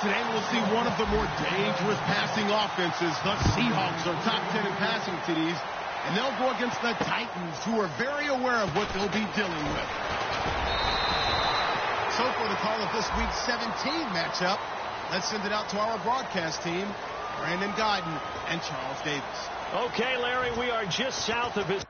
Today we'll see one of the more dangerous passing offenses. The Seahawks are top 10 in passing TDs, and they'll go against the Titans, who are very aware of what they'll be dealing with. So for the call of this week's 17 matchup, let's send it out to our broadcast team, Brandon Guyton and Charles Davis. Okay, Larry, we are just south of his...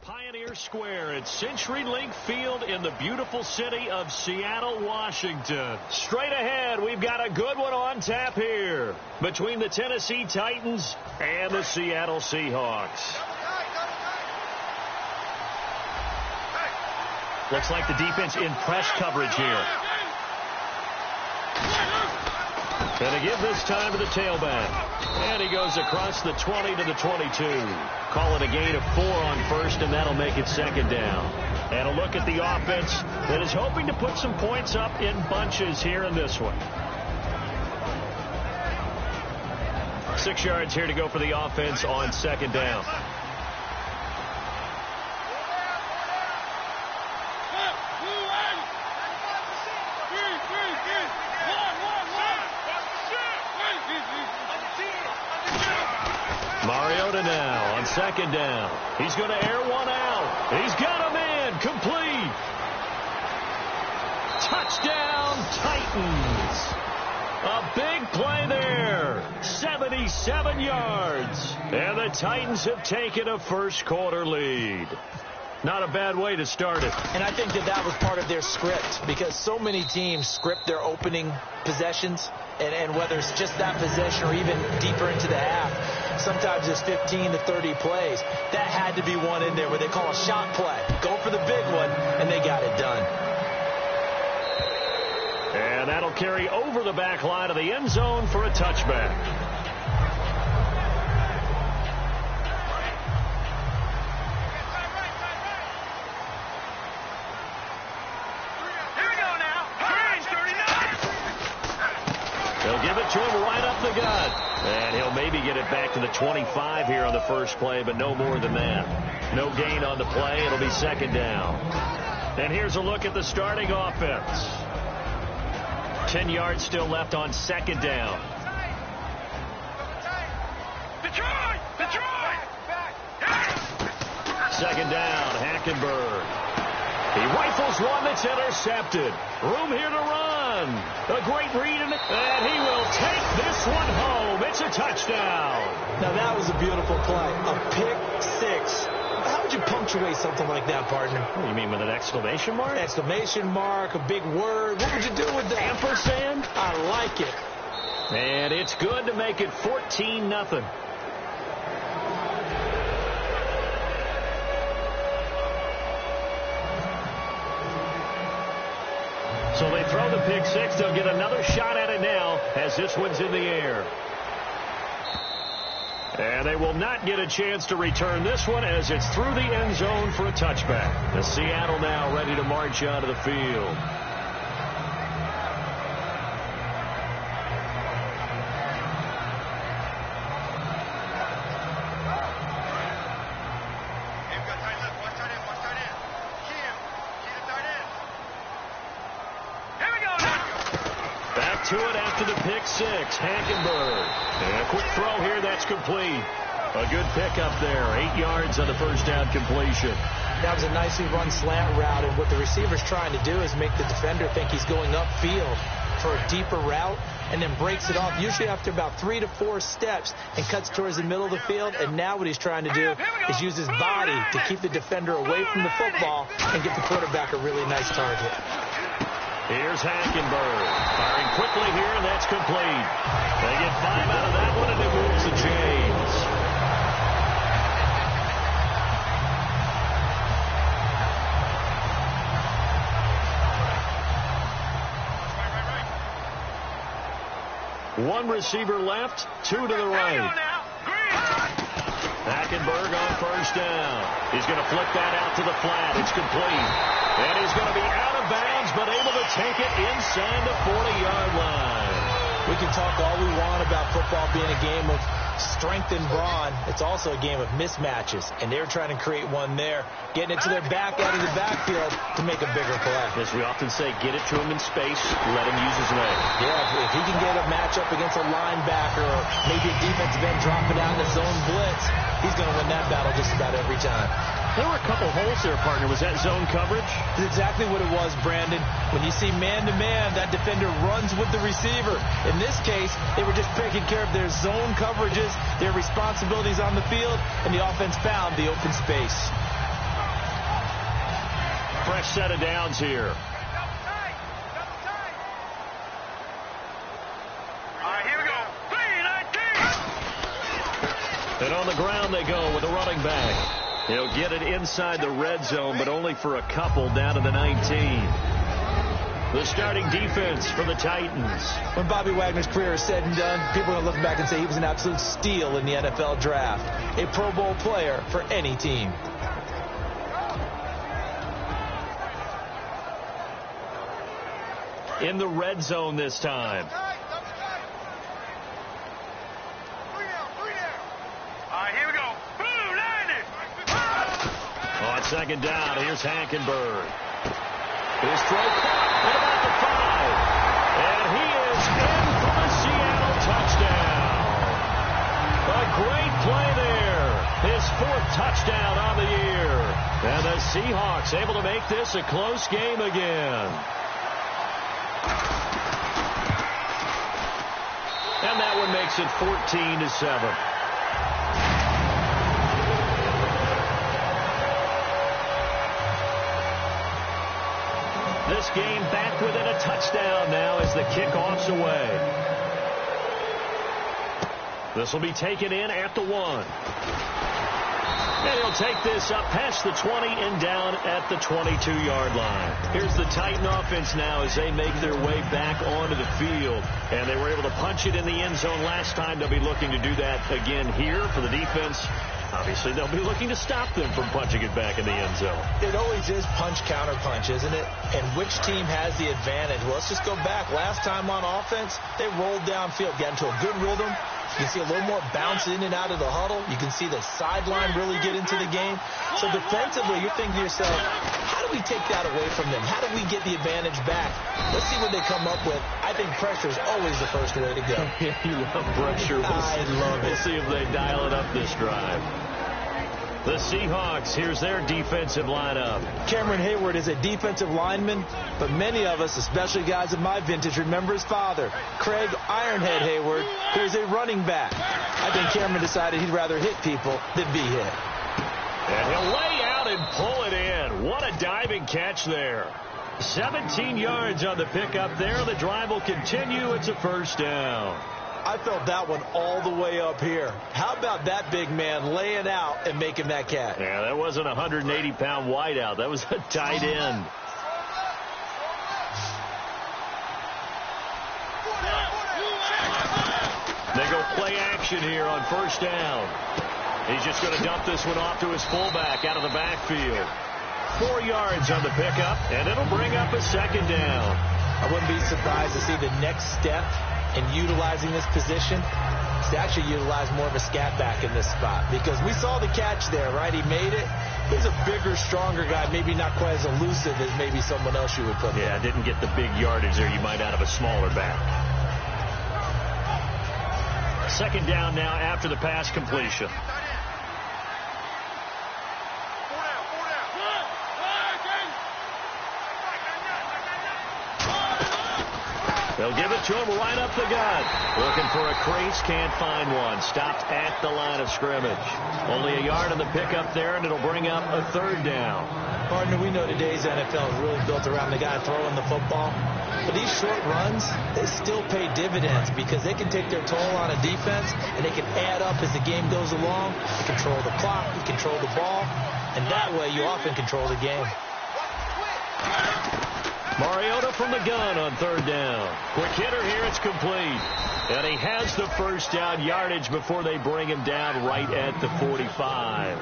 Pioneer Square at CenturyLink Field in the beautiful city of Seattle, Washington. Straight ahead, we've got a good one on tap here between the Tennessee Titans and the Seattle Seahawks. Looks like the defense in press coverage here. And to give this time to the tailback. And he goes across the 20 to the 22. Call it a gain of 4 on first, and that'll make it second down. And a look at the offense that is hoping to put some points up in bunches here in this one. 6 yards here to go for the offense on second down. Mariota now on second down. He's going to air one out. He's got a man complete. Touchdown, Titans. A big play there. 77 yards. And the Titans have taken a first quarter lead. Not a bad way to start it. And I think that was part of their script, because so many teams script their opening possessions, and whether it's just that possession or even deeper into the half, sometimes it's 15 to 30 plays. That had to be one in there where they call a shot play. Go for the big one, and they got it done. And that'll carry over the back line of the end zone for a touchback. They'll give it to him right up the gut. And he'll maybe get it back to the 25 here on the first play, but no more than that. No gain on the play. It'll be second down. And here's a look at the starting offense. 10 yards still left on second down. Second down, Hackenberg. He rifles one that's intercepted. Room here to run. A great read, and he will take this one home. It's a touchdown. Now, that was a beautiful play. A pick six. How would you punctuate something like that, partner? What, you mean with an exclamation mark? Exclamation mark, a big word. What would you do with that? Ampersand? I like it. And it's good to make it 14-0. So they throw the pick six. They'll get another shot at it now as this one's in the air. And they will not get a chance to return this one as it's through the end zone for a touchback. The Seattle now ready to march onto the field. back to it after the pick six. Hackenberg. And a quick throw here. That's complete. A good pickup there. 8 yards on the first down completion. That was a nicely run slant route, and what the receiver's trying to do is make the defender think he's going upfield for a deeper route, and then breaks it off, usually after about 3 to 4 steps, and cuts towards the middle of the field. And now what he's trying to do is use his body to keep the defender away from the football and get the quarterback a really nice target. Here's Hackenberg. Firing quickly here, and that's complete. They get 5 out of that one, and it moves the chains. One receiver left, 2 to the right. Hackenberg on first down. He's going to flip that out to the flat. It's complete. And he's going to be out of bounds, but able to take it inside the 40-yard line. We can talk all we want about football being a game of strength and brawn. It's also a game of mismatches, and they're trying to create one there, getting it to their back out of the backfield to make a bigger play. As we often say, get it to him in space, let him use his leg. Yeah, if he can get a matchup against a linebacker or maybe a defensive end dropping out in the zone blitz, he's going to win that battle just about every time. There were a couple holes there, partner. Was that zone coverage? That's exactly what it was, Brandon. When you see man-to-man, that defender runs with the receiver. In this case, they were just taking care of their zone coverages, their responsibilities on the field, and the offense found the open space. Fresh set of downs here. Here we go. 3-19. And on the ground they go with a running back. He'll get it inside the red zone, but only for a couple down to the 19. The starting defense for the Titans. When Bobby Wagner's career is said and done, people are going to look back and say he was an absolute steal in the NFL draft. A Pro Bowl player for any team. In the red zone this time. Here we go. On second down, here's Hackenberg. His throw caught at about the 5. And he is in for the Seattle touchdown. A great play there. His 4th touchdown on the year. And the Seahawks able to make this a close game again. And that one makes it 14-7. This game back within a touchdown now as the kickoff's away. This will be taken in at the 1. And he'll take this up past the 20 and down at the 22-yard line. Here's the Titan offense now as they make their way back onto the field. And they were able to punch it in the end zone last time. They'll be looking to do that again here for the defense. Obviously, they'll be looking to stop them from punching it back in the end zone. It always is punch-counter-punch, isn't it? And which team has the advantage? Well, let's just go back. Last time on offense, they rolled downfield, got into a good rhythm. You can see a little more bounce in and out of the huddle. You can see the sideline really get into the game. So defensively, you're thinking to yourself, how do we take that away from them? How do we get the advantage back? Let's see what they come up with. I think pressure is always the first way to go. You love pressure. I love it. We'll see if they dial it up this drive. The Seahawks, here's their defensive lineup. Cameron Hayward is a defensive lineman, but many of us, especially guys of my vintage, remember his father, Craig Ironhead Hayward, who is a running back. I think Cameron decided he'd rather hit people than be hit. And he'll lay out and pull it in. What a diving catch there. 17 yards on the pickup there. The drive will continue. It's a first down. I felt that one all the way up here. How about that big man laying out and making that catch? Yeah, that wasn't a 180-pound wideout. That was a tight end. They go play action here on first down. He's just going to dump this one off to his fullback out of the backfield. 4 yards on the pickup, and it'll bring up a second down. I wouldn't be surprised to see the next step in utilizing this position is to actually utilize more of a scat back in this spot, because we saw the catch there, right? He made it. He's a bigger, stronger guy, maybe not quite as elusive as maybe someone else you would put there. Yeah, didn't get the big yardage there you might out of a smaller back. Second down now after the pass completion. They'll give it to him right up the gut. Looking for a crease, can't find one. Stopped at the line of scrimmage. Only a yard on the pickup there, and it'll bring up a third down. Partner, we know today's NFL is really built around the guy throwing the football. But these short runs, they still pay dividends because they can take their toll on a defense, and they can add up as the game goes along. You control the clock, you control the ball, and that way you often control the game. Mariota from the gun on third down. Quick hitter here, it's complete. And he has the first down yardage before they bring him down right at the 45.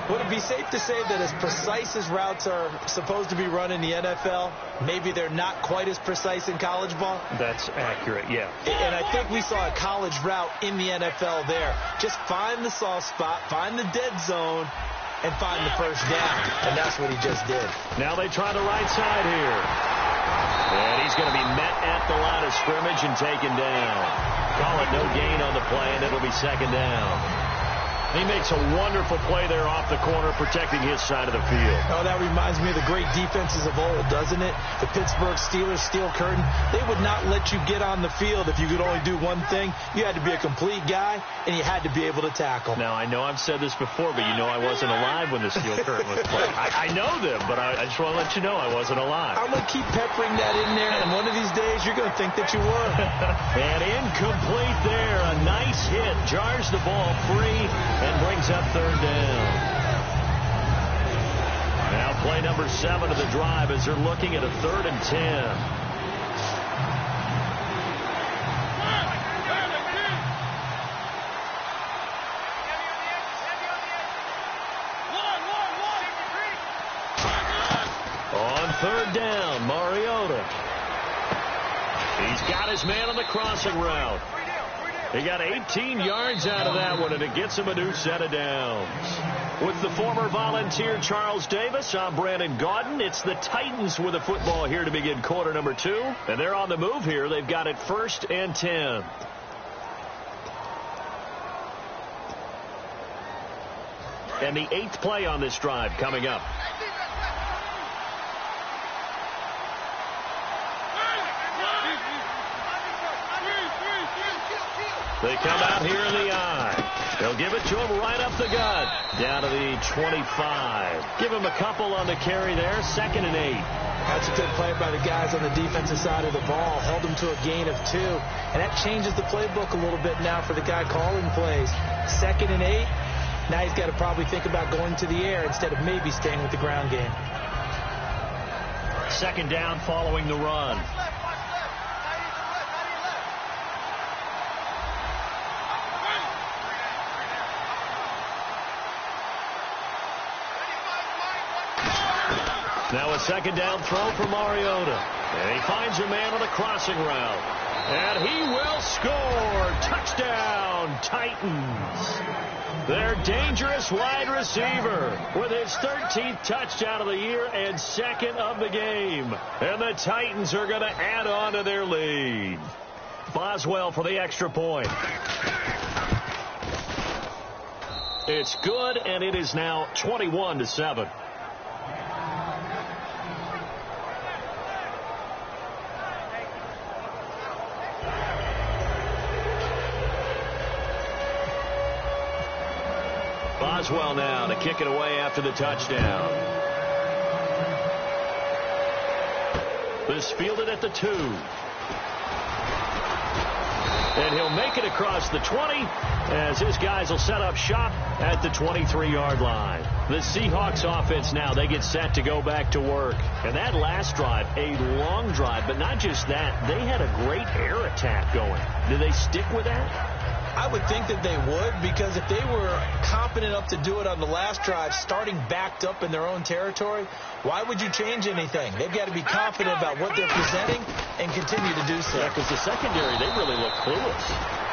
Would it be safe to say that as precise as routes are supposed to be run in the NFL, maybe they're not quite as precise in college ball? That's accurate, yeah. And I think we saw a college route in the NFL there. Just find the soft spot, find the dead zone, and find the first down. And that's what he just did. Now they try the right side here. And he's going to be met at the line of scrimmage and taken down. Call it no gain on the play, and it'll be second down. He makes a wonderful play there off the corner, protecting his side of the field. Oh, that reminds me of the great defenses of old, doesn't it? The Pittsburgh Steelers, steel curtain. They would not let you get on the field if you could only do one thing. You had to be a complete guy, and you had to be able to tackle. Now, I know I've said this before, but you know I wasn't alive when the steel curtain was played. I know them, but I just want to let you know I wasn't alive. I'm going to keep peppering that in there, and one of these days you're going to think that you were. And incomplete there. A nice hit. Jars the ball free and brings up third down. Now play number 7 of the drive as they're looking at a 3rd and 10. On third down, Mariota. He's got his man on the crossing route. He got 18 yards out of that one, and it gets him a new set of downs. With the former Volunteer Charles Davis, I'm Brandon Gaudin. It's the Titans with the football here to begin quarter number 2. And they're on the move here. They've got it 1st and 10. And the 8th play on this drive coming up. They come out here in the eye. They'll give it to him right up the gut. Down to the 25. Give him a couple on the carry there. 2nd and 8. That's a good play by the guys on the defensive side of the ball. Held him to a gain of 2. And that changes the playbook a little bit now for the guy calling plays. 2nd and 8. Now he's got to probably think about going to the air instead of maybe staying with the ground game. 2nd down following the run. Now a 2nd down throw for Mariota. And he finds a man on the crossing route. And he will score. Touchdown, Titans. Their dangerous wide receiver with his 13th touchdown of the year and 2nd of the game. And the Titans are going to add on to their lead. Boswell for the extra point. It's good, and it is now 21-7. Boswell now to kick it away after the touchdown. This fielded at the 2. And he'll make it across the 20 as his guys will set up shop at the 23-yard line. The Seahawks offense now, they get set to go back to work. And that last drive, a long drive, but not just that, they had a great air attack going. Do they stick with that? I would think that they would, because if they were confident enough to do it on the last drive, starting backed up in their own territory, why would you change anything? They've got to be confident about what they're presenting and continue to do so. Yeah, because the secondary, they really look clueless.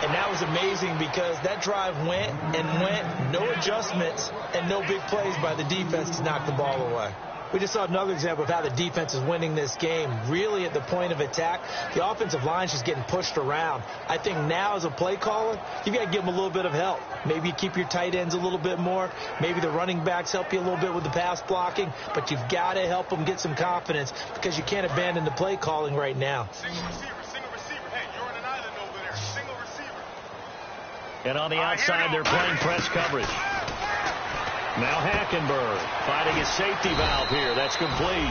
And that was amazing because that drive went and went, no adjustments and no big plays by the defense to knock the ball away. We just saw another example of how the defense is winning this game. Really at the point of attack, the offensive line's just getting pushed around. I think now as a play caller, you got to give them a little bit of help. Maybe you keep your tight ends a little bit more. Maybe the running backs help you a little bit with the pass blocking. But you've got to help them get some confidence because you can't abandon the play calling right now. Single receiver. Hey, you're on an island over there. Single receiver. And on the outside, they're playing press coverage. Now Hackenberg fighting his safety valve here. That's complete.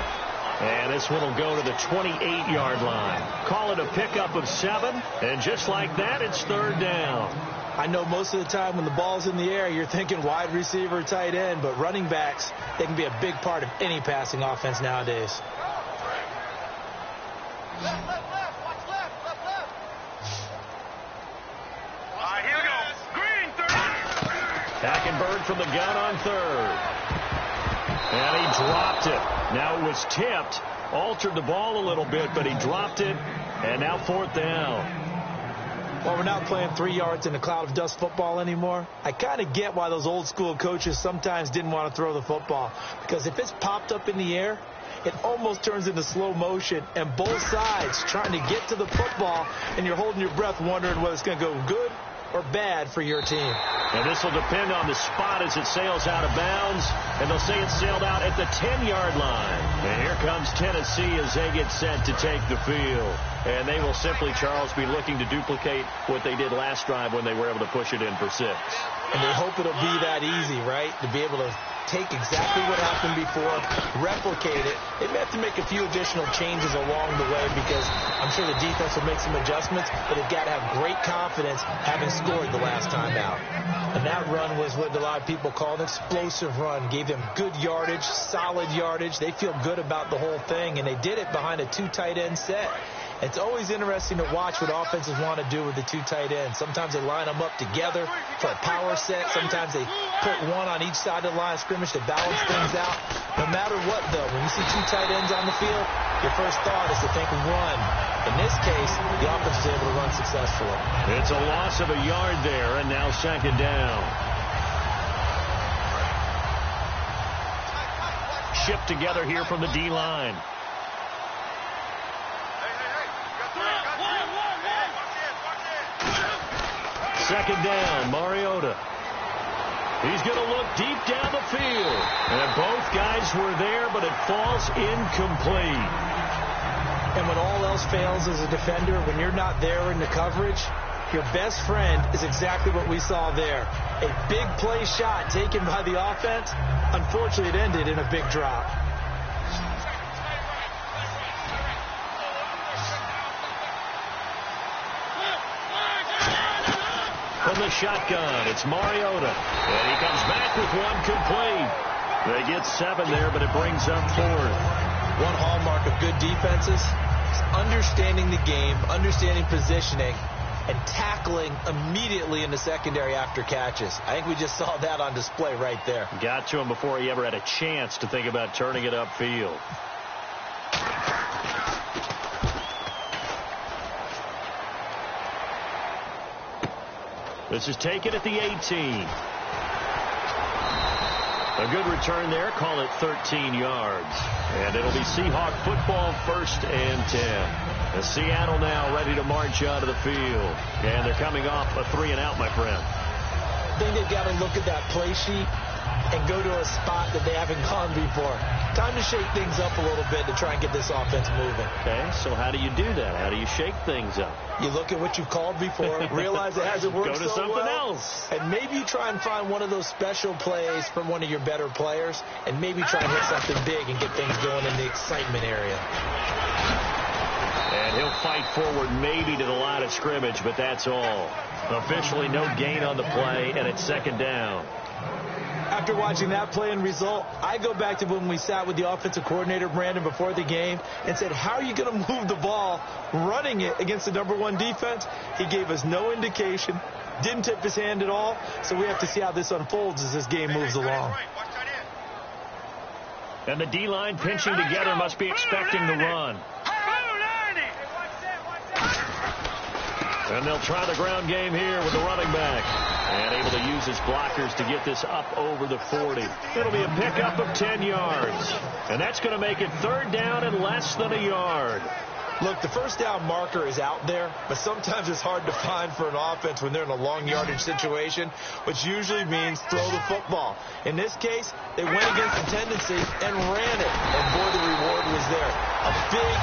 And this one will go to the 28-yard line. Call it a pickup of 7. And just like that, it's third down. I know most of the time when the ball's in the air, you're thinking wide receiver, tight end. But running backs, they can be a big part of any passing offense nowadays. Left. Here we go. Green, 30. Hackenberg from the gun on third. And he dropped it. Now it was tipped. Altered the ball a little bit, but he dropped it. And now fourth down. Well, we're not playing 3 yards in a cloud of dust football anymore. I kind of get why those old school coaches sometimes didn't want to throw the football. Because if it's popped up in the air, it almost turns into slow motion. And both sides trying to get to the football, and you're holding your breath wondering whether it's going to go good or bad for your team. And this will depend on the spot as it sails out of bounds. And they'll say it sailed out at the 10-yard line. And here comes Tennessee as they get set to take the field. And they will simply, Charles, be looking to duplicate what they did last drive when they were able to push it in for 6. And they hope it'll be that easy, right? To be able to take exactly what happened before, replicate it. They may have to make a few additional changes along the way because I'm sure the defense will make some adjustments, but they've got to have great confidence having scored the last time out. And that run was what a lot of people call an explosive run. Gave them good yardage, solid yardage. They feel good about the whole thing, and they did it behind a 2 tight end set. It's always interesting to watch what offenses want to do with the 2 tight ends. Sometimes they line them up together for a power set. Sometimes they put one on each side of the line of scrimmage to balance things out. No matter what, though, when you see 2 tight ends on the field, your first thought is to think run. In this case, the offense was able to run successfully. It's a loss of a yard there, and now second down. Shipped together here from the D-line. Second down, Mariota. He's going to look deep down the field. And both guys were there, but it falls incomplete. And when all else fails as a defender, when you're not there in the coverage, your best friend is exactly what we saw there. A big play shot taken by the offense. Unfortunately, it ended in a big drop. From the shotgun, it's Mariota. And he comes back with one complete. They get 7 there, but it brings up 4th. One hallmark of good defenses is understanding the game, understanding positioning, and tackling immediately in the secondary after catches. I think we just saw that on display right there. Got to him before he ever had a chance to think about turning it upfield. This is taken at the 18. A good return there. Call it 13 yards. And it'll be Seahawk football, 1st and 10. As Seattle now ready to march out of the field. And they're coming off a 3-and-out, my friend. I think they've got to look at that play sheet and go to a spot that they haven't gone before. Time to shake things up a little bit to try and get this offense moving. Okay, so how do you do that? How do you shake things up? You look at what you've called before, realize it hasn't worked Go to so something well, else. and maybe you try and find one of those special plays from one of your better players, and maybe try and hit something big and get things going in the excitement area. And he'll fight forward maybe to the line of scrimmage, but that's all. Officially no gain on the play, and it's second down. After watching that play and result, I go back to when we sat with the offensive coordinator, Brandon, before the game and said, how are you going to move the ball running it against the #1 defense? He gave us no indication, didn't tip his hand at all, so we have to see how this unfolds as this game moves along. And the D-line pinching together must be expecting the run. And they'll try the ground game here with the running back. And able to use his blockers to get this up over the 40. It'll be a pickup of 10 yards. And that's going to make it 3rd down and less than a yard. Look, the first down marker is out there, but sometimes it's hard to find for an offense when they're in a long yardage situation, which usually means throw the football. In this case, they went against the tendency and ran it. And boy, the reward was there. A big,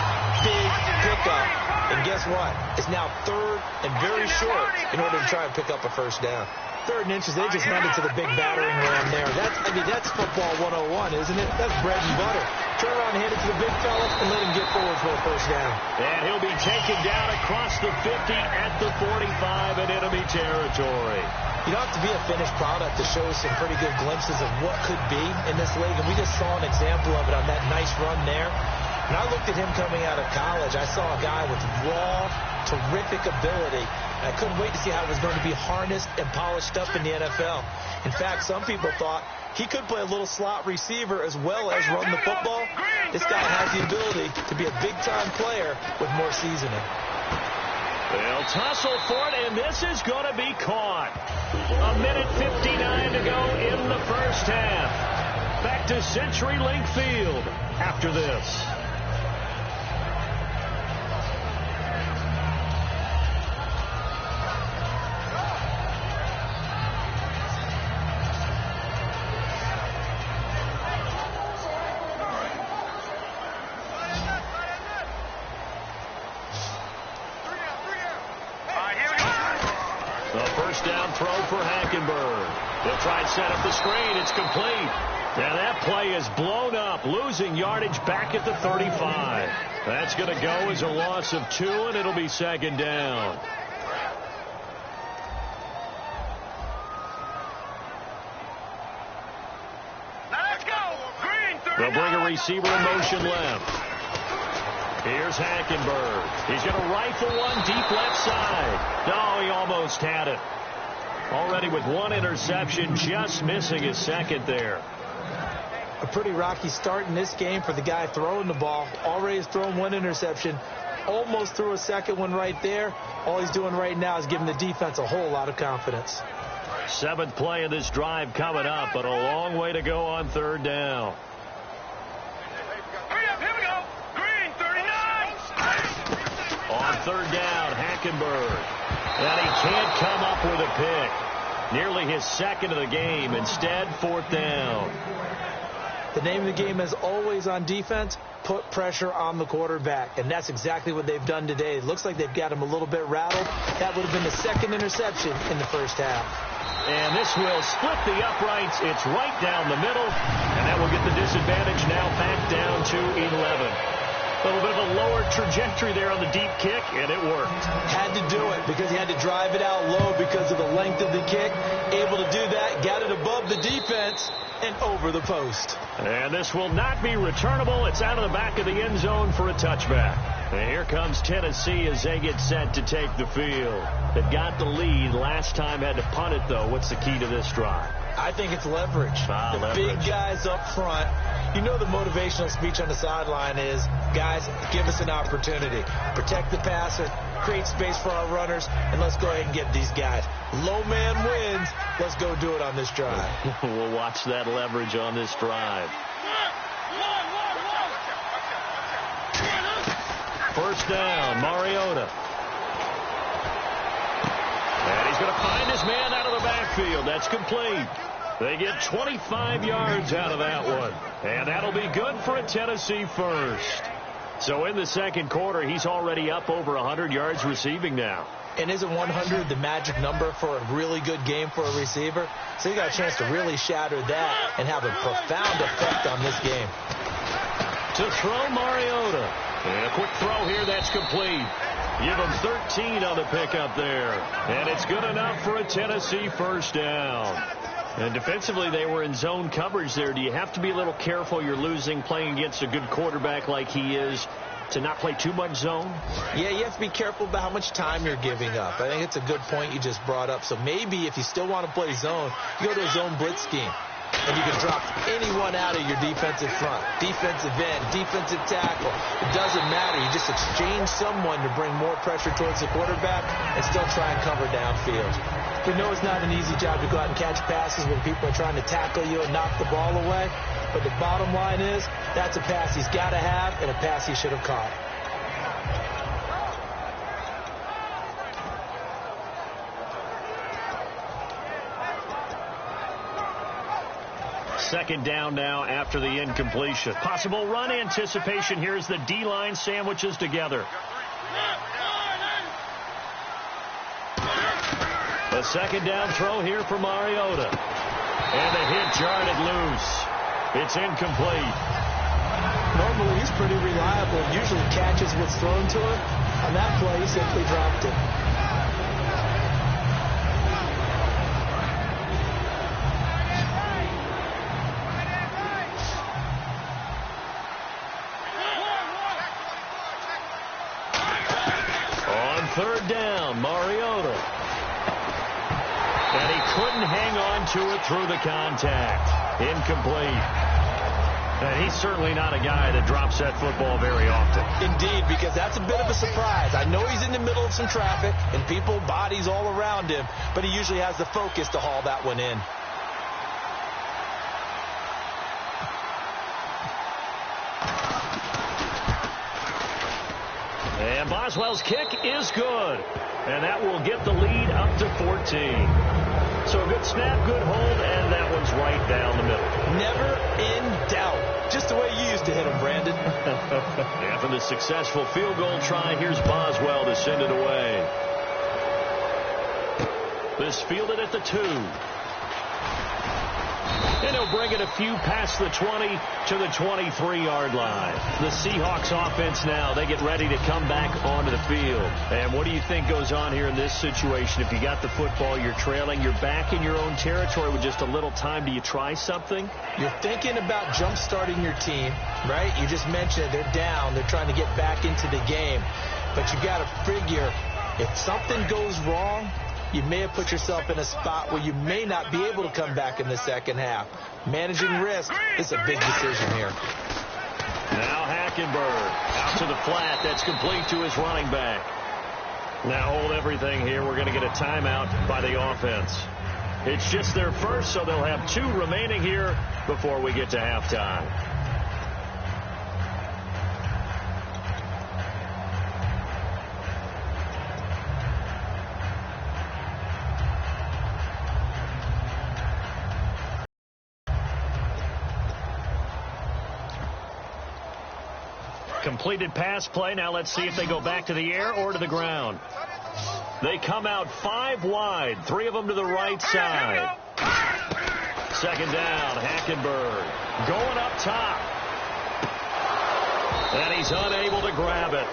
big pickup. And guess what? It's now 3rd and very short in order to try and pick up a first down. 3rd and inches, they just handed to the big battering ram there. That's football 101, isn't it? That's bread and butter. Turn around and hand it to the big fella and let him get forward for a first down. And he'll be taken down across the 50 at the 45 in enemy territory. You don't have to be a finished product to show some pretty good glimpses of what could be in this league, and we just saw an example of it on that nice run there. When I looked at him coming out of college, I saw a guy with raw, terrific ability. I couldn't wait to see how it was going to be harnessed and polished up in the NFL. In fact, some people thought he could play a little slot receiver as well as run the football. This guy has the ability to be a big-time player with more seasoning. They'll tussle for it, and this is going to be caught. 1:59 to go in the first half. Back to CenturyLink Field after this. Down throw for Hackenberg. They'll try and set up the screen. It's complete. Now that play is blown up, losing yardage back at the 35. That's going to go as a loss of 2, and it'll be 2nd down. Let's go. Green, They'll bring a receiver in motion left. Here's Hackenberg. He's going to rifle one deep left side. No, he almost had it. Already with 1 interception, just missing his 2nd there. A pretty rocky start in this game for the guy throwing the ball. Already has thrown 1 interception. Almost threw a 2nd one right there. All he's doing right now is giving the defense a whole lot of confidence. 7th play of this drive coming up, but a long way to go on 3rd down. Hurry up, here we go. Green, 39. On 3rd down, Hackenberg. And he can't come up with a pick. Nearly his 2nd of the game. Instead, 4th down. The name of the game is always on defense, put pressure on the quarterback. And that's exactly what they've done today. It looks like they've got him a little bit rattled. That would have been the 2nd interception in the first half. And this will split the uprights. It's right down the middle. And that will get the disadvantage now back down to 11. A little bit of a lower trajectory there on the deep kick, and it worked. Had to do it because he had to drive it out low because of the length of the kick. Able to do that, got it above the defense and over the post. And this will not be returnable. It's out of the back of the end zone for a touchback. And here comes Tennessee as they get set to take the field. They've got the lead. Last time had to punt it, though. What's the key to this drive? I think it's leverage. Leverage. Big guys up front. You know the motivational speech on the sideline is, guys, give us an opportunity. Protect the passer, create space for our runners, and let's go ahead and get these guys. Low man wins. Let's go do it on this drive. We'll watch that leverage on this drive. First down, Mariota. And he's going to find his man out of the backfield. That's complete. They get 25 yards out of that one. And that'll be good for a Tennessee first. So in the 2nd quarter, he's already up over 100 yards receiving now. And isn't 100 the magic number for a really good game for a receiver? So you got a chance to really shatter that and have a profound effect on this game. To throw Mariota. And a quick throw here, that's complete. Give him 13 on the pickup there. And it's good enough for a Tennessee first down. And defensively, they were in zone coverage there. Do you have to be a little careful? You're losing, playing against a good quarterback like he is, to not play too much zone? Yeah, you have to be careful about how much time you're giving up. I think it's a good point you just brought up. So maybe if you still want to play zone, you go to a zone blitz scheme. And you can drop anyone out of your defensive front, defensive end, defensive tackle. It doesn't matter. You just exchange someone to bring more pressure towards the quarterback and still try and cover downfield. We know it's not an easy job to go out and catch passes when people are trying to tackle you and knock the ball away. But the bottom line is, that's a pass he's got to have and a pass he should have caught. Second down now after the incompletion. Possible run anticipation. Here's the D-line sandwiches together. A second down throw here for Mariota. And the hit jarred it loose. It's incomplete. Normally he's pretty reliable. Usually catches what's thrown to him. On that play, he simply dropped it. Third down, Mariota. And he couldn't hang on to it through the contact. Incomplete. And he's certainly not a guy that drops that football very often. Indeed, because that's a bit of a surprise. I know he's in the middle of some traffic and people, bodies all around him, but he usually has the focus to haul that one in. And Boswell's kick is good. And that will get the lead up to 14. So a good snap, good hold, and that one's right down the middle. Never in doubt. Just the way you used to hit him, Brandon. After the successful field goal try, here's Boswell to send it away. This fielded at the 2. And he'll bring it a few past the 20 to the 23-yard line. The Seahawks offense now, they get ready to come back onto the field. And what do you think goes on here in this situation? If you got the football, you're trailing, you're back in your own territory with just a little time. Do you try something? You're thinking about jump-starting your team, right? You just mentioned it. They're down. They're trying to get back into the game. But you got to figure if something goes wrong, you may have put yourself in a spot where you may not be able to come back in the second half. Managing risk is a big decision here. Now Hackenberg out to the flat. That's complete to his running back. Now hold everything here. We're going to get a timeout by the offense. It's just their first, so they'll have 2 remaining here before we get to halftime. Completed pass play. Now let's see if they go back to the air or to the ground. They come out 5 wide. 3 of them to the right side. Second down, Hackenberg going up top. And he's unable to grab it.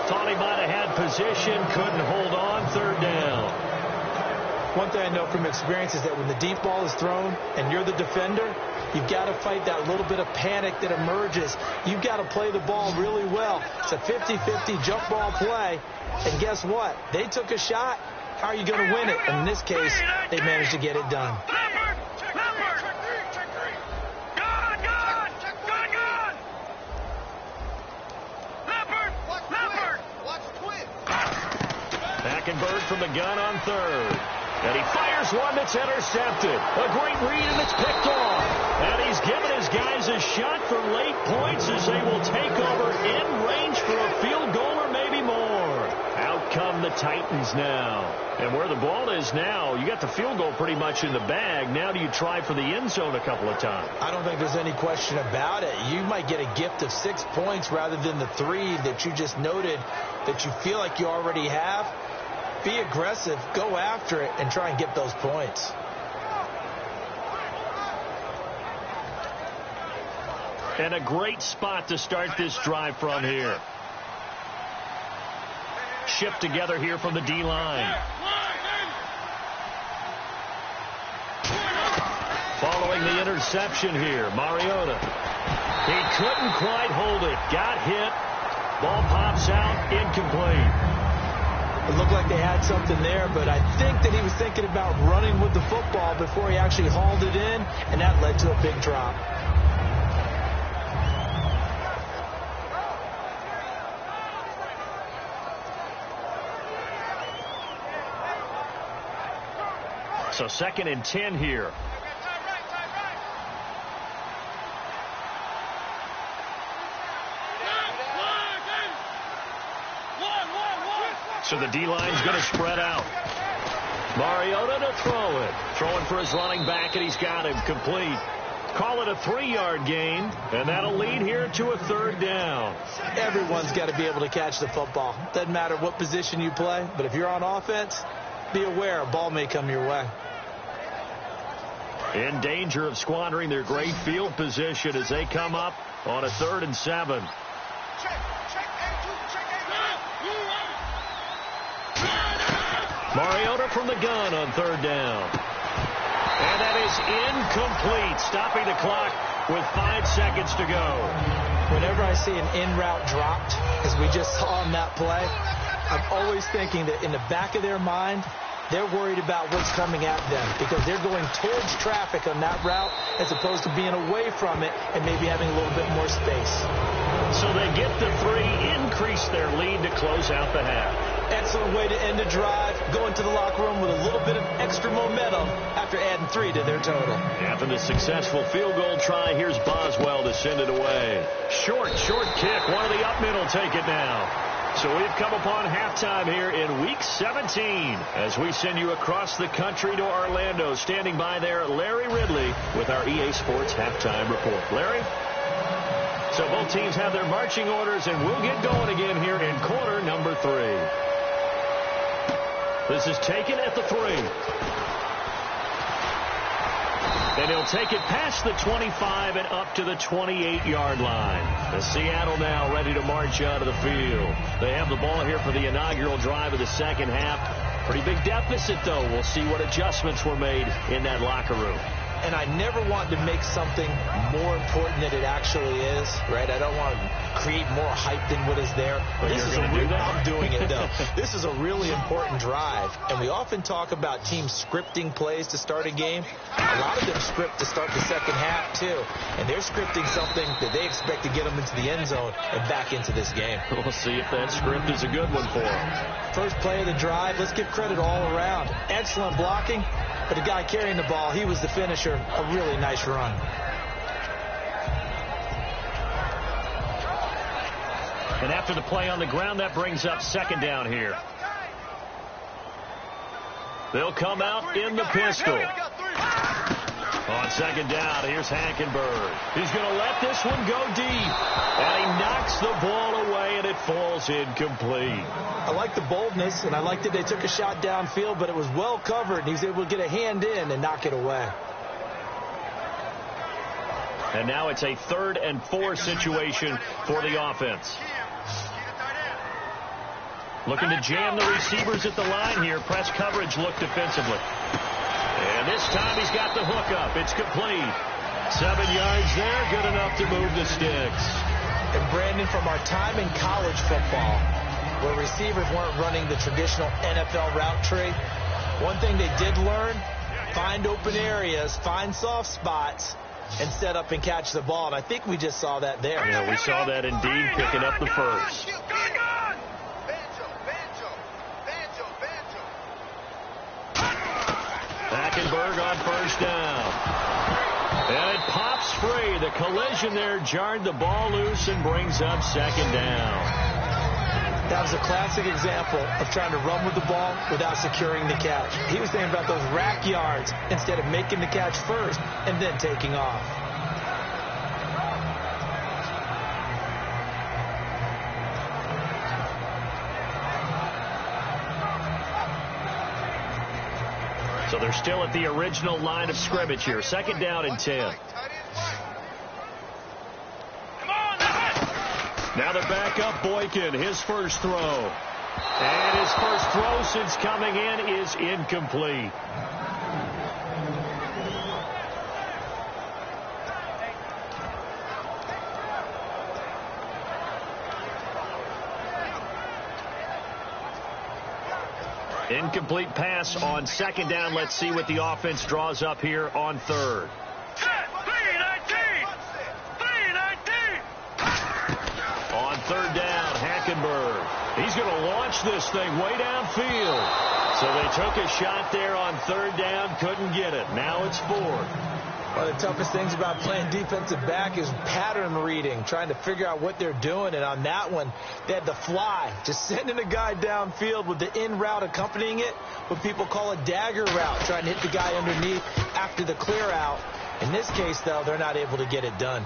Thought he might have had position, couldn't hold on. Third down. One thing I know from experience is that when the deep ball is thrown and you're the defender, you've got to fight that little bit of panic that emerges. You've got to play the ball really well. It's a 50-50 jump ball play. And guess what? They took a shot. How are you going to win it? And in this case, they managed to get it done. Hackenberg from the gun on third. And he fires one that's intercepted. A great read, and it's picked off. And he's given his guys a shot for late points as they will take over in range for a field goal or maybe more. Out come the Titans now. And where the ball is now, you got the field goal pretty much in the bag. Now do you try for the end zone a couple of times? I don't think there's any question about it. You might get a gift of 6 points rather than the 3 that you just noted that you feel like you already have. Be aggressive, go after it, and try and get those points. And a great spot to start this drive from here. Shift together here from the D-line. Following the interception here, Mariota. He couldn't quite hold it. Got hit. Ball pops out, incomplete. It looked like they had something there, but I think that he was thinking about running with the football before he actually hauled it in, and that led to a big drop. So 2nd and 10 here. So the D-line's going to spread out. Mariota to throw it. Throwing for his running back, and he's got him complete. Call it a 3-yard gain, and that'll lead here to a 3rd down. Everyone's got to be able to catch the football. Doesn't matter what position you play, but if you're on offense, be aware a ball may come your way. In danger of squandering their great field position as they come up on a 3rd and 7. Mariota from the gun on 3rd down. And that is incomplete, stopping the clock with 5 seconds to go. Whenever I see an in-route dropped, as we just saw on that play, I'm always thinking that in the back of their mind, they're worried about what's coming at them because they're going towards traffic on that route as opposed to being away from it and maybe having a little bit more space. So they get the 3, increase their lead to close out the half. Excellent way to end the drive, go into the locker room with a little bit of extra momentum after adding 3 to their total. After the successful field goal try, here's Boswell to send it away. Short kick. One of the up men will take it now. So we've come upon halftime here in Week 17 as we send you across the country to Orlando. Standing by there, Larry Ridley with our EA Sports Halftime Report. Larry? So both teams have their marching orders, and we'll get going again here in quarter number 3. This is taken at the 3. And he'll take it past the 25 and up to the 28-yard line. The Seattle now ready to march out of the field. They have the ball here for the inaugural drive of the second half. Pretty big deficit, though. We'll see what adjustments were made in that locker room. And I never want to make something more important than it actually is, right? I don't want to create more hype than what is there. But this you're is going to do that? I'm doing it, though. This is a really important drive. And we often talk about teams scripting plays to start a game. A lot of them script to start the second half, too. And they're scripting something that they expect to get them into the end zone and back into this game. We'll see if that script is a good one for them. First play of the drive, let's give credit all around. Excellent blocking. But the guy carrying the ball, he was the finisher. A really nice run. And after the play on the ground, that brings up 2nd down here. They'll come out in the pistol. On 2nd down, here's Hackenberg. He's going to let this one go deep. And he knocks the ball away, and it falls incomplete. I like the boldness, and I like that they took a shot downfield, but it was well covered, and he was able to get a hand in and knock it away. And now it's a 3rd and 4 situation for the offense. Looking to jam the receivers at the line here. Press coverage look defensively. And this time he's got the hook up. It's complete. 7 yards there. Good enough to move the sticks. And Brandon, from our time in college football, where receivers weren't running the traditional NFL route tree, one thing they did learn, find open areas, find soft spots, and set up and catch the ball. And I think we just saw that there. Yeah, we saw that indeed, picking up the first. Hackenberg on 1st down. And it pops free. The collision there jarred the ball loose and brings up 2nd down. That was a classic example of trying to run with the ball without securing the catch. He was thinking about those rack yards instead of making the catch first and then taking off. So they're still at the original line of scrimmage here. 2nd down and 10. Now they're back up. Boykin, his first throw. And his first throw since coming in is incomplete. Incomplete pass on 2nd down. Let's see what the offense draws up here on 3rd. On 3rd down, Hackenberg. He's going to launch this thing way downfield. So they took a shot there on third down, couldn't get it. Now it's fourth. One of the toughest things about playing defensive back is pattern reading, trying to figure out what they're doing. And on that one, they had the fly, just sending a guy downfield with the in route accompanying it, what people call a dagger route, trying to hit the guy underneath after the clear out. In this case, though, they're not able to get it done.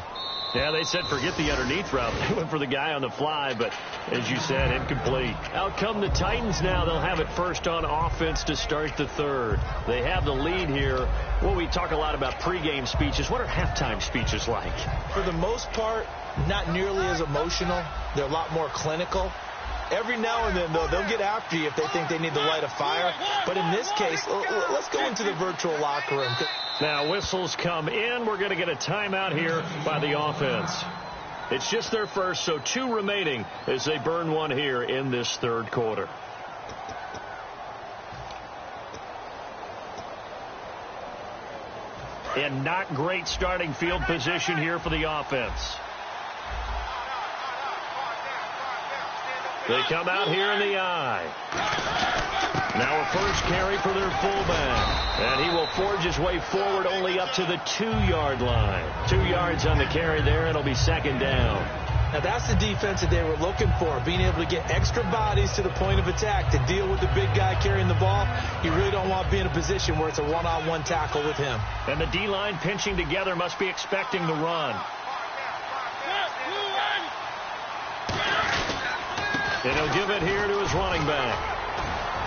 Yeah, they said forget the underneath route. They went for the guy on the fly, but as you said, incomplete. Out come the Titans now. They'll have it first on offense to start the third. They have the lead here. Well, we talk a lot about pregame speeches. What are halftime speeches like? For the most part, not nearly as emotional. They're a lot more clinical. Every now and then, though, they'll get after you if they think they need to light a fire. But in this case, let's go into the virtual locker room. Now whistles come in. We're going to get a timeout here by the offense. It's just their first, so 2 remaining as they burn one here in this third quarter. And not great starting field position here for the offense. They come out here in the I. Now a first carry for their fullback. And he will forge his way forward only up to the 2-yard line. 2 yards on the carry there. It'll be second down. Now that's the defense that they were looking for, being able to get extra bodies to the point of attack to deal with the big guy carrying the ball. You really don't want to be in a position where it's a one-on-one tackle with him. And the D-line pinching together must be expecting the run. And he'll give it here to his running back.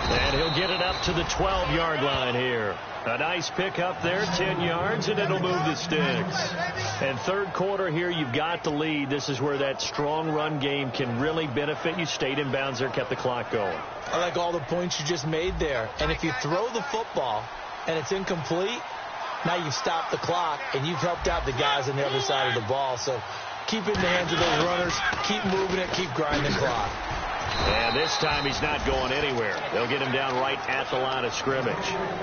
And he'll get it up to the 12-yard line here. A nice pick up there, 10 yards, and it'll move the sticks. And third quarter here, you've got the lead. This is where that strong run game can really benefit you. Stayed in bounds there, kept the clock going. I like all the points you just made there. And if you throw the football and it's incomplete, now you've stopped the clock and you've helped out the guys on the other side of the ball. So keep it in the hands of those runners, keep moving it, keep grinding the clock. And this time he's not going anywhere. They'll get him down right at the line of scrimmage.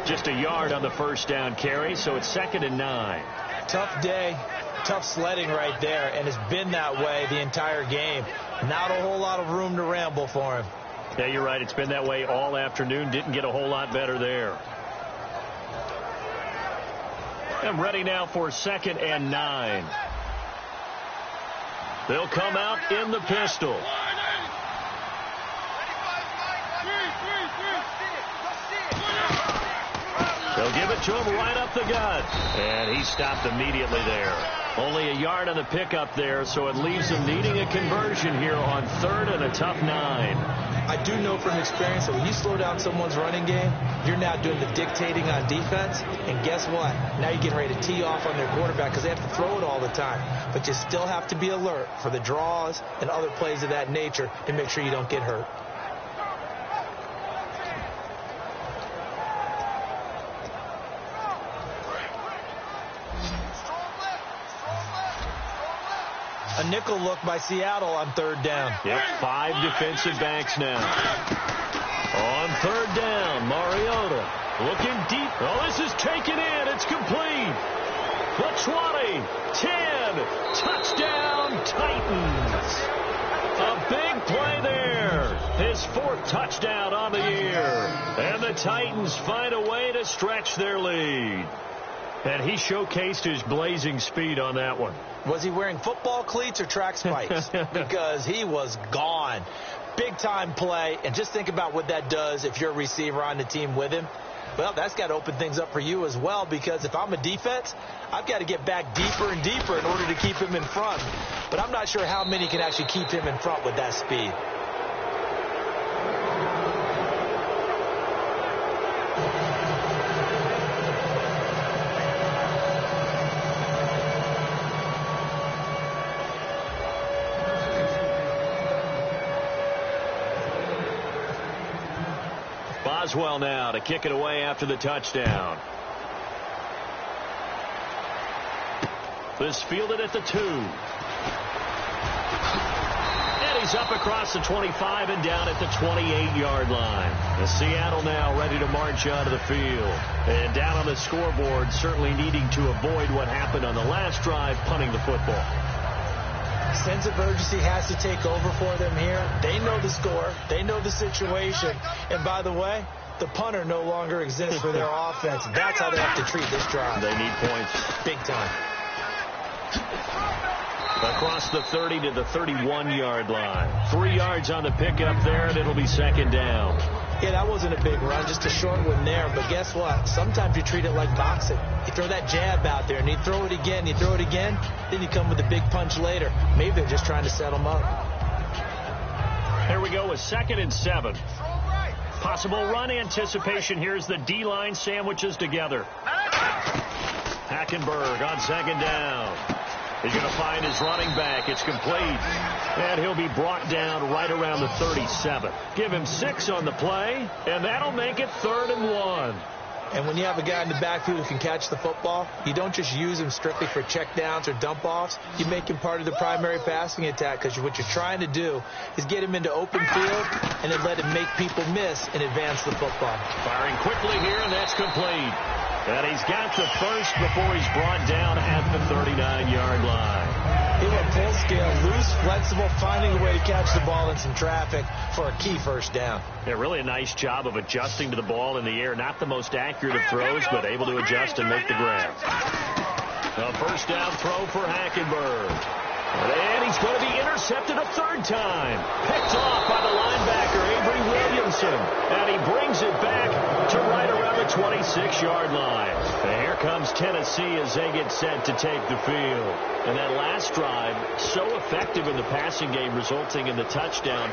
Just a yard on the first down carry, so it's 2nd and 9. Tough day, tough sledding right there, and it's been that way the entire game. Not a whole lot of room to ramble for him. Yeah, you're right. It's been that way all afternoon. Didn't get a whole lot better there. And ready now for 2nd and 9. They'll come out in the pistol. They'll give it to him right up the gut. And he stopped immediately there. Only a yard on the pickup there, so it leaves them needing a conversion here on 3rd and a tough 9. I do know from experience that when you slow down someone's running game, you're now doing the dictating on defense. And guess what? Now you're getting ready to tee off on their quarterback because they have to throw it all the time. But you still have to be alert for the draws and other plays of that nature to make sure you don't get hurt. A nickel look by Seattle on 3rd down. Yep, 5 defensive backs now. On 3rd down, Mariota looking deep. Oh, this is taken in. It's complete. The 20, 10, touchdown Titans. A big play there. His 4th touchdown on the year. And the Titans find a way to stretch their lead. And he showcased his blazing speed on that one. Was he wearing football cleats or track spikes? Because he was gone. Big-time play. And just think about what that does if you're a receiver on the team with him. Well, that's got to open things up for you as well, because if I'm a defense, I've got to get back deeper and deeper in order to keep him in front. But I'm not sure how many can actually keep him in front with that speed. Boswell now to kick it away after the touchdown. This fielded at the 2. And he's up across the 25 and down at the 28-yard line. The Seattle now ready to march onto the field. And down on the scoreboard, certainly needing to avoid what happened on the last drive, punting the football. Sense of urgency has to take over for them here. They know the score. They know the situation. And by the way, the punter no longer exists for their offense. That's how they have to treat this drive. They need points. Big time. Across the 30 to the 31-yard line. 3 yards on the pickup there, and it'll be second down. Yeah, that wasn't a big run, just a short one there. But guess what? Sometimes you treat it like boxing. You throw that jab out there, and you throw it again, you throw it again, then you come with a big punch later. Maybe they're just trying to set them up. Here we go with 2nd and 7. Possible run anticipation. Here's the D-line sandwiches together. Hackenberg on 2nd down. He's going to find his running back. It's complete. And he'll be brought down right around the 37. Give him 6 on the play, and that'll make it 3rd and 1. And when you have a guy in the backfield who can catch the football, you don't just use him strictly for checkdowns or dump-offs. You make him part of the primary passing attack, because what you're trying to do is get him into open field and then let him make people miss and advance the football. Firing quickly here, and that's complete. And he's got the first before he's brought down at the 39-yard line. He went full scale, loose, flexible, finding a way to catch the ball in some traffic for a key first down. Yeah, really a nice job of adjusting to the ball in the air. Not the most accurate of throws, but able to adjust and make the grab. A first down throw for Hackenberg. And he's going to be intercepted a 3rd time. Picked off by the linebacker, Avery Williamson. And he brings it back to right around the 26-yard line. And here comes Tennessee as they get set to take the field. And that last drive, so effective in the passing game, resulting in the touchdown.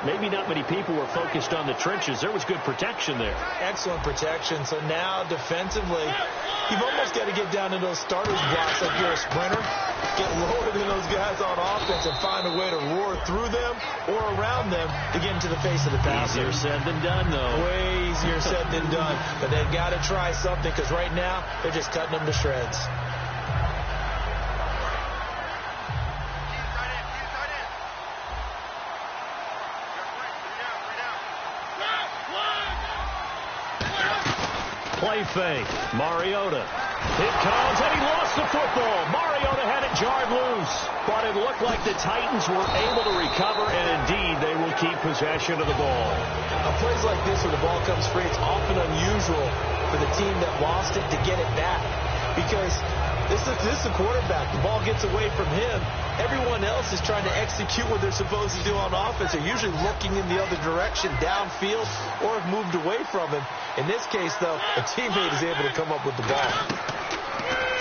Maybe not many people were focused on the trenches. There was good protection there. Excellent protection. So now defensively, you've almost got to get down to those starters blocks like you're a sprinter. Get lower than those guys on offense and find a way to roar through them or around them to get into the face of the passer. Easier said than done, though. Way easier said than done. But they've got to try something, because right now they're just cutting them to shreds. Play fake. Mariota. It comes, and he lost the football. Mariota had it jarred loose. But it looked like the Titans were able to recover, and indeed, they will keep possession of the ball. Plays like this, where the ball comes free, it's often unusual for the team that lost it to get it back. Because this is the quarterback. The ball gets away from him. Everyone else is trying to execute what they're supposed to do on offense. They're usually looking in the other direction, downfield, or have moved away from him. In this case, though, a teammate is able to come up with the ball.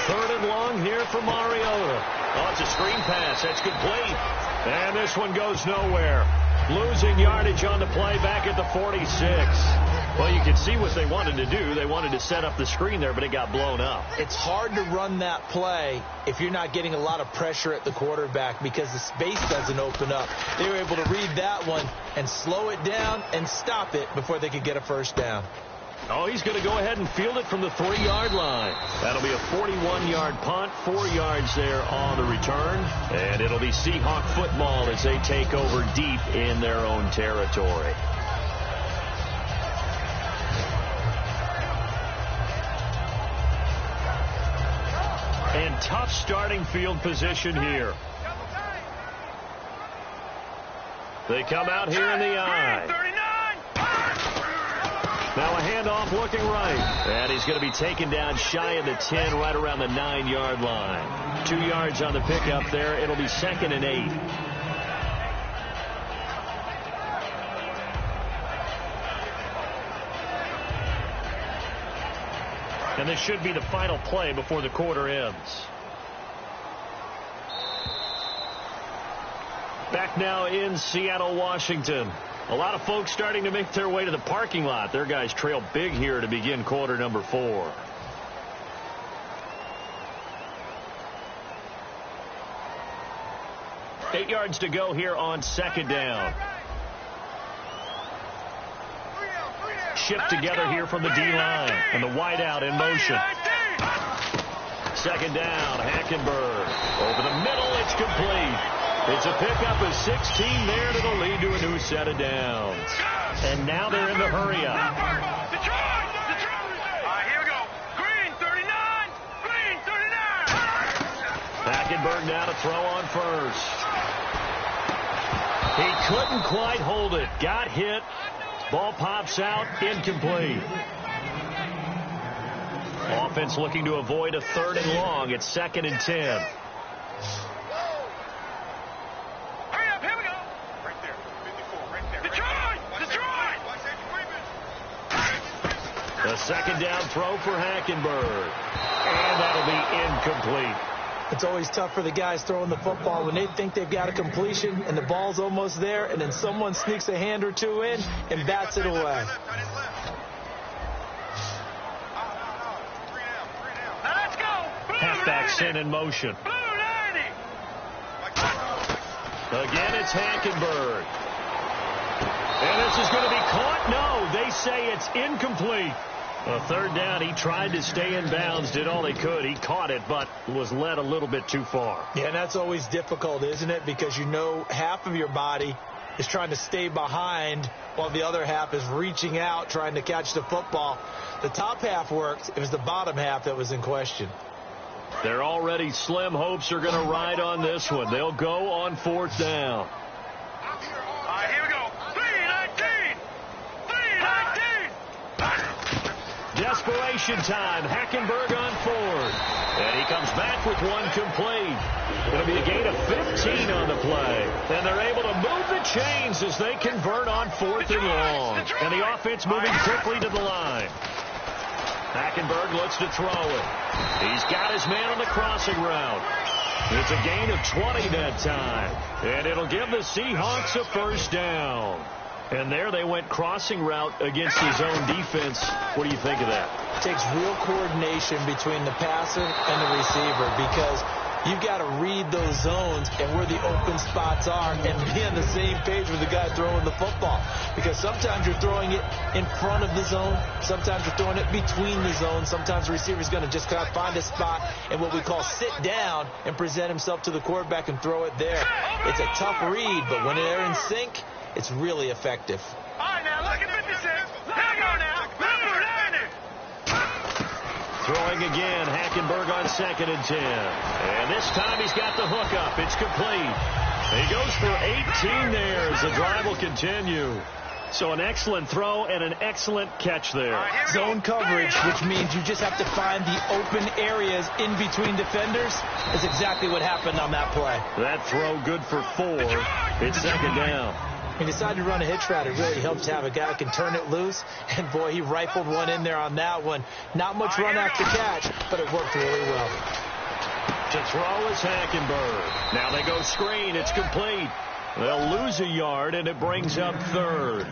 3rd and long here for Mariota. Oh, it's a screen pass. That's complete. And this one goes nowhere. Losing yardage on the play back at the 46. Well, you can see what they wanted to do. They wanted to set up the screen there, but it got blown up. It's hard to run that play if you're not getting a lot of pressure at the quarterback, because the space doesn't open up. They were able to read that one and slow it down and stop it before they could get a first down. Oh, he's going to go ahead and field it from the 3-yard line. That'll be a 41-yard punt, 4 yards there on the return. And it'll be Seahawk football as they take over deep in their own territory. And tough starting field position here. They come out here in the eye. Now a handoff looking right. And he's going to be taken down shy of the 10, right around the 9-yard line. 2 yards on the pickup there. It'll be 2nd and 8. And this should be the final play before the quarter ends. Back now in Seattle, Washington. A lot of folks starting to make their way to the parking lot. Their guys trail big here to begin quarter number 4. Eight yards to go here on 2nd down. Shipped together here from the D-line. And the wideout in motion. 2nd down, Hackenberg. Over the middle, it's complete. It's a pickup of 16 there that'll lead to a new set of downs. And now they're in the hurry-up. Here we go. Green 39. Green 39. Hackenberg now to throw on first. He couldn't quite hold it. Got hit. Ball pops out, incomplete. Offense looking to avoid a 3rd and long. It's 2nd and 10. Hurry up, here we go. Right there, 54, right there. Detroit! Detroit! The 2nd down throw for Hackenberg. And that'll be incomplete. It's always tough for the guys throwing the football when they think they've got a completion and the ball's almost there, and then someone sneaks a hand or two in and bats it away. Now let's go. Halfback sent in motion. Blue 90. Again, it's Hackenberg. And this is going to be caught. No, they say it's incomplete. A 3rd down, he tried to stay in bounds, did all he could. He caught it, but was led a little bit too far. Yeah, and that's always difficult, isn't it? Because you know half of your body is trying to stay behind while the other half is reaching out, trying to catch the football. The top half worked. It was the bottom half that was in question. Their already slim hopes are going to ride on this one. They'll go on 4th down. All right, here we go. 319. 319. Desperation time. Hackenberg on 4th. And he comes back with one complete. It'll be a gain of 15 on the play. And they're able to move the chains as they convert on 4th and long. And the offense moving quickly to the line. Hackenberg looks to throw it. He's got his man on the crossing route. It's a gain of 20 that time. And it'll give the Seahawks a 1st down. And there they went crossing route against his own defense. What do you think of that? It takes real coordination between the passer and the receiver because you've got to read those zones and where the open spots are and be on the same page with the guy throwing the football. Because sometimes you're throwing it in front of the zone. Sometimes you're throwing it between the zones. Sometimes the receiver's going to just kind of find a spot and what we call sit down and present himself to the quarterback and throw it there. It's a tough read, but when they're in sync, it's really effective. All right, now look at 56. Here we go now. Blue 90. Throwing again, Hackenberg on 2nd and 10. And this time he's got the hook up. It's complete. He goes for 18 there as the drive will continue. So an excellent throw and an excellent catch there. Right, Zone coverage, which means you just have to find the open areas in between defenders, is exactly what happened on that play. That throw good for 4. It's 2nd down. He decided to run a hitch route. It really helps to have a guy who can turn it loose. And, boy, he rifled one in there on that one. Not much run after catch, but it worked really well. To throw is Hackenberg. Now they go screen. It's complete. They'll lose a yard, and it brings up 3rd.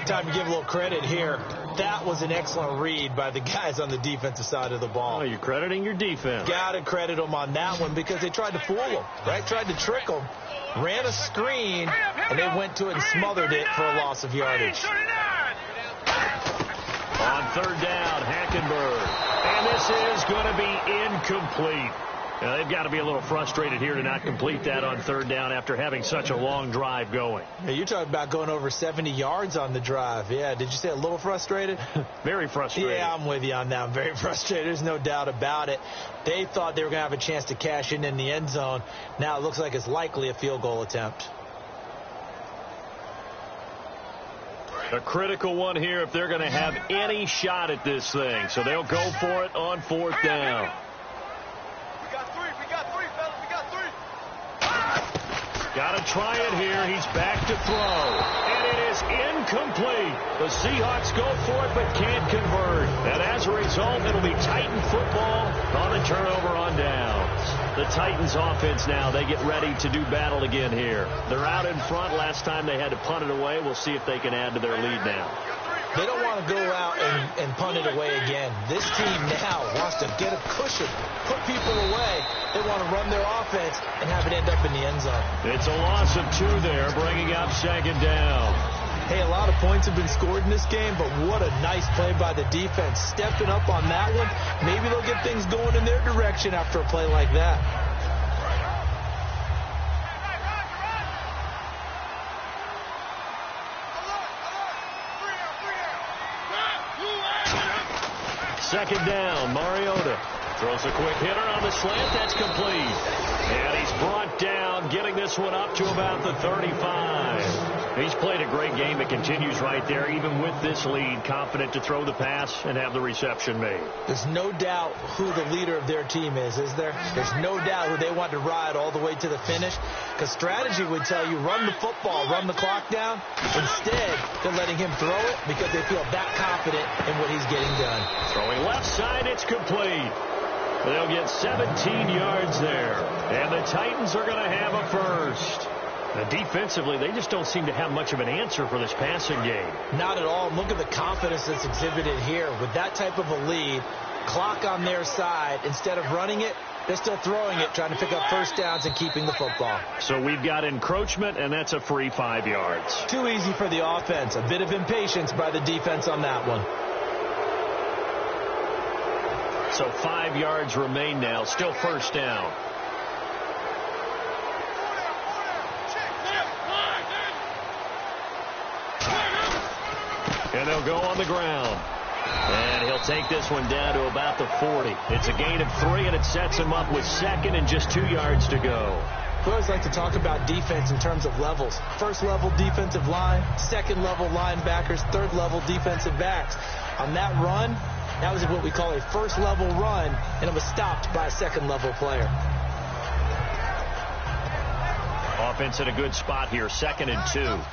Time to give a little credit here. That was an excellent read by the guys on the defensive side of the ball. Oh, you're crediting your defense. Got to credit them on that one because they tried to fool him, right? Tried to trick him. Ran a screen, and they went to it and smothered it for a loss of yardage. On 3rd down, Hackenberg. And this is going to be incomplete. Now, they've got to be a little frustrated here to not complete that on 3rd down after having such a long drive going. Hey, you're talking about going over 70 yards on the drive. Yeah, did you say a little frustrated? Very frustrated. Yeah, I'm with you on that. I'm very frustrated. There's no doubt about it. They thought they were going to have a chance to cash in the end zone. Now it looks like it's likely a field goal attempt. A critical one here if they're going to have any shot at this thing. So they'll go for it on 4th down. Got to try it here. He's back to throw. And it is incomplete. The Seahawks go for it but can't convert. And as a result, it'll be Titan football on the turnover on downs. The Titans offense now, they get ready to do battle again here. They're out in front. Last time they had to punt it away. We'll see if they can add to their lead now. They don't want to go out and punt it away again. This team now wants to get a cushion, put people away. They want to run their offense and have it end up in the end zone. It's a loss of 2 there, bringing up 2nd down. Hey, a lot of points have been scored in this game, but what a nice play by the defense. Stepping up on that one. Maybe they'll get things going in their direction after a play like that. Second down, Mariota throws a quick hitter on the slant. That's complete. And he's brought down, getting this one up to about the 35. He's played a great game. It continues right there, even with this lead, confident to throw the pass and have the reception made. There's no doubt who the leader of their team is there? There's no doubt who they want to ride all the way to the finish, because strategy would tell you run the football, run the clock down. Instead, they're letting him throw it because they feel that confident in what he's getting done. Throwing left side, it's complete. They'll get 17 yards there, and the Titans are going to have a first. Defensively, they just don't seem to have much of an answer for this passing game. Not at all. Look at the confidence that's exhibited here. With that type of a lead, clock on their side, instead of running it, they're still throwing it, trying to pick up first downs and keeping the football. So we've got encroachment, and that's a free 5 yards. Too easy for the offense. A bit of impatience by the defense on that one. So 5 yards remain now. Still first down. And they'll go on the ground. And he'll take this one down to about the 40. It's a gain of 3, and it sets him up with second and just 2 yards to go. We always like to talk about defense in terms of levels. First level defensive line, second level linebackers, third level defensive backs. On that run, that was what we call a first level run, and it was stopped by a second level player. Offense in a good spot here, 2nd and 2.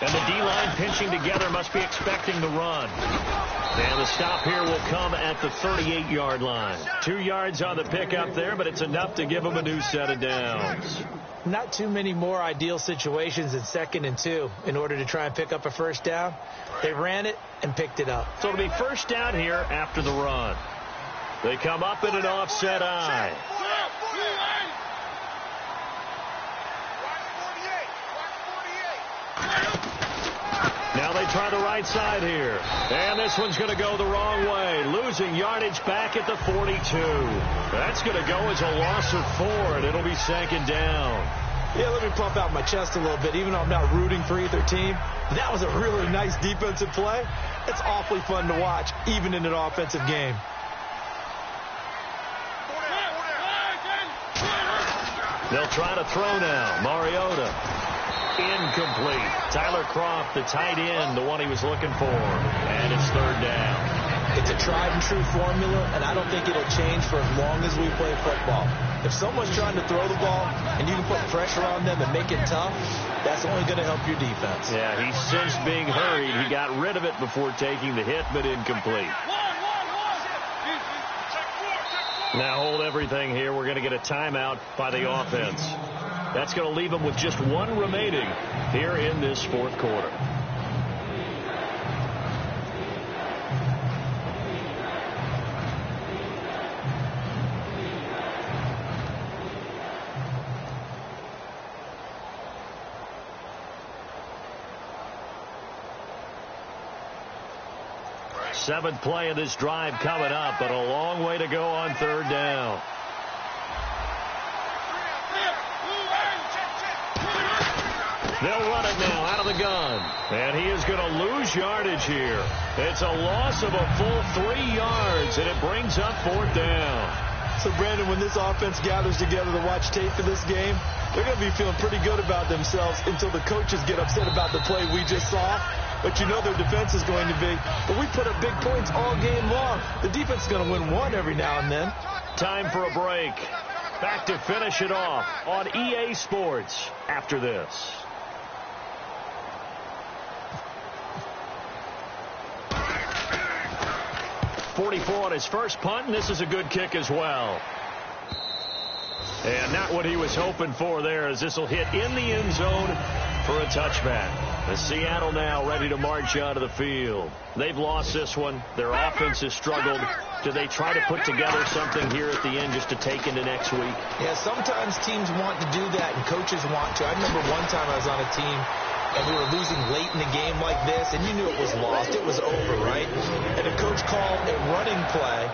And the D-line pinching together, must be expecting the run. And the stop here will come at the 38-yard line. 2 yards on the pickup there, but it's enough to give them a new set of downs. Not too many more ideal situations in 2nd and 2 in order to try and pick up a first down. They ran it and picked it up. So it'll be first down here after the run. They come up in an offset eye. Now they try the right side here. And this one's going to go the wrong way. Losing yardage back at the 42. That's going to go as a loss of 4, and it'll be 2nd down. Yeah, let me pump out my chest a little bit. Even though I'm not rooting for either team, that was a really nice defensive play. It's awfully fun to watch, even in an offensive game. They'll try to throw now. Mariota. Incomplete. Tyler Kroft, the tight end, the one he was looking for. And it's 3rd down. It's a tried and true formula, and I don't think it'll change for as long as we play football. If someone's trying to throw the ball and you can put pressure on them and make it tough, that's only going to help your defense. Yeah, he sensed being hurried. He got rid of it before taking the hit, but incomplete. Now hold everything here. We're going to get a timeout by the offense. That's going to leave them with just 1 remaining here in this 4th quarter. Seventh play of this drive coming up, but a long way to go on 3rd down. They'll run it now out of the gun. And he is going to lose yardage here. It's a loss of a full 3 yards, and it brings up 4th down. So, Brandon, when this offense gathers together to watch tape for this game, they're going to be feeling pretty good about themselves until the coaches get upset about the play we just saw. But you know their defense is going to be. But we put up big points all game long. The defense is going to win one every now and then. Time for a break. Back to finish it off on EA Sports after this. .44 on his first punt, and this is a good kick as well. And not what he was hoping for there, as this will hit in the end zone for a touchback. The Seattle now ready to march out of the field. They've lost this one. Their offense has struggled. Do they try to put together something here at the end just to take into next week? Yeah, sometimes teams want to do that and coaches want to. I remember one time I was on a team and we were losing late in the game like this, and you knew it was lost. It was over, right? And the coach called a running play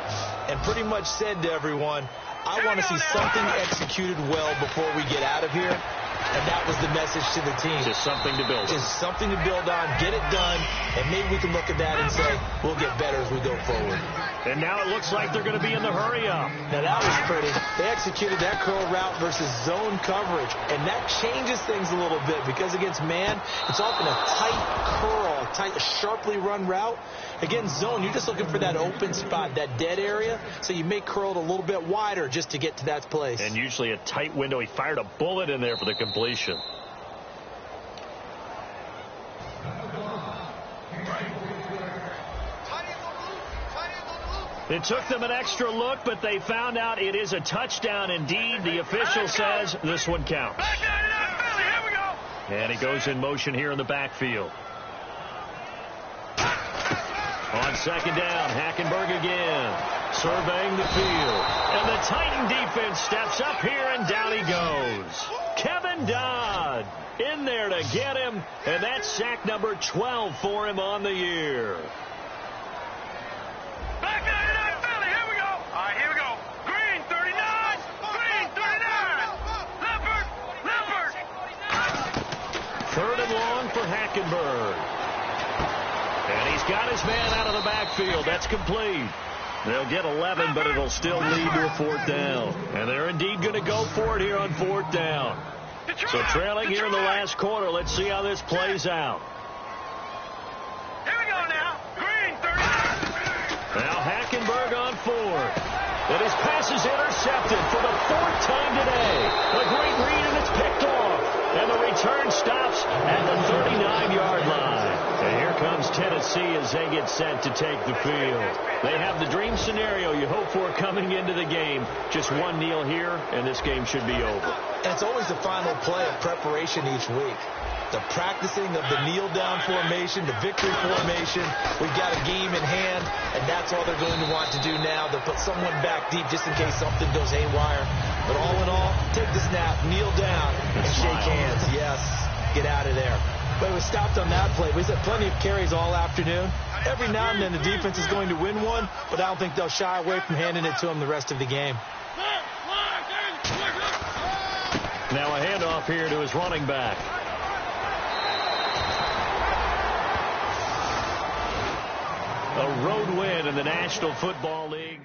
and pretty much said to everyone, I want to see something executed well before we get out of here. And that was the message to the team. Just something to build on. Just something to build on, get it done, and maybe we can look at that and say, we'll get better as we go forward. And now it looks like they're going to be in the hurry-up. Now, that was pretty. They executed that curl route versus zone coverage, and that changes things a little bit because against man, it's often a tight curl, a tight, sharply run route. Against zone, you're just looking for that open spot, that dead area, so you may curl it a little bit wider just to get to that place. And usually a tight window. He fired a bullet in there for the completion. It took them an extra look, but they found out it is a touchdown indeed. The official says this one counts. Here we go. And he goes in motion here in the backfield. On second down, Hackenberg again, surveying the field. And the Titan defense steps up here, and down he goes. Kevin Dodd in there to get him, and that's sack number 12 for him on the year. Back to Philly. Here we go. All right, here we go. Green 39. Green 39. Leopard. Third and long for Hackenberg. And he's got his man out of the backfield. That's complete. They'll get 11, but it'll still lead to a fourth down. And they're indeed going to go for it here on fourth down. So trailing here in the last quarter. Let's see how this plays out. Here we go now. Green 39. Now Hackenberg on fourth. And his pass is intercepted for the fourth time today. A great read, and it's picked off. And the return stops at the 39-yard line. And here comes Tennessee as they get set to take the field. They have the dream scenario you hope for coming into the game. Just one kneel here, and this game should be over. And it's always the final play of preparation each week. The practicing of the kneel-down formation, the victory formation. We've got a game in hand, and that's all they're going to want to do now. They'll put someone back deep just in case something goes haywire. But all in all, take the snap, kneel down, and shake hands. Yes, get out of there. But it was stopped on that play. We've had plenty of carries all afternoon. Every now and then the defense is going to win one, but I don't think they'll shy away from handing it to them the rest of the game. Now a handoff here to his running back. A road win in the National Football League.